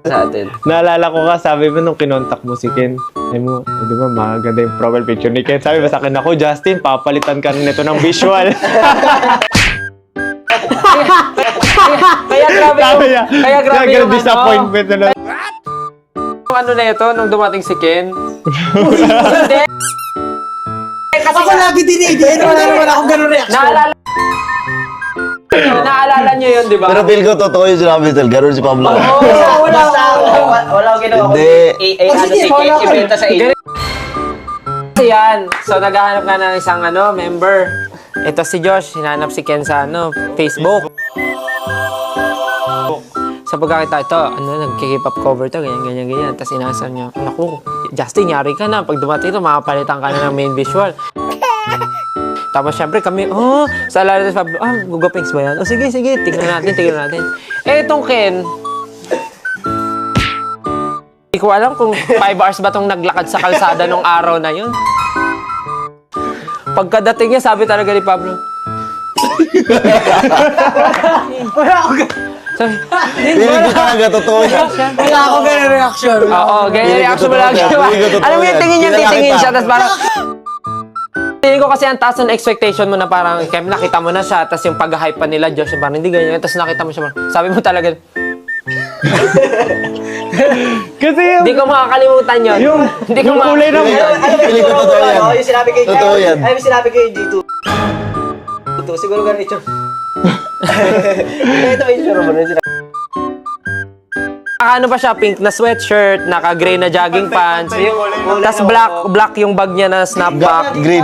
sa atin. Naalala ko ka, sabi mo nung kinontak mo si Ken. Sabi mo, di ba, maganda yung profile picture ni Ken. Sabi ba sa akin, ako, Justin, papalitan ka rin nito ng visual. Kaya grabe yung... Kaya grabe yung disappointment na lang. Yung ano na ito, nung dumating si Ken. Hindi. Kasi Ako lagi dinigin, wala naman akong ganun reaction. Naalala niyo yun, di ba? Pero feel ko totoo yung sinabi ni Tel. Ganun si Pablo. Wala akong ginawa. Hindi. Ibenta sa inyo. Kasi yan. So, naghahanap nga ng isang member. Ito si Josh, hinanap si Ken sa Facebook. Sa pagkakita ito, nagkikip up cover to, ganyan. Tapos inasan niya, naku, Justin, yari ka na. Pag dumating ito, makapalitan ka na ng main visual. Tapos syempre kami, sa alala sa Pablo, gugopings ba yan? Sige, tignan natin. Eh, itong Ken, hindi ko alam kung 5 hours ba itong naglakad sa kalsada nung araw na yun. Pagkadating niya, sabi talaga ni Pablo, Wala akong Feeling ko talaga totoo yan. ganun reaction. oo, ganyan reaction mo lagi. Alam mo yung tingin niya, titingin siya, tapos parang, tingin ko kasi ang taas ng expectation mo na parang, kaya nakita mo na siya, tapos yung pag-hype pa nila, Josh, parang hindi ganyan, tapos nakita mo siya, parang, sabi mo talaga, Kasi yung... hindi ko makakalimutan yun. Hindi ko kulay ng... Feeling ko totoo yan. Yung sinabi kay Totoo yan. Ay, yung sinabi kay G2. Siguro ganun ito. Ito may itsura mo na Ano pa siya, pink na sweatshirt, naka-gray na jogging pants, tapos black yung bag niya na snapback. Green.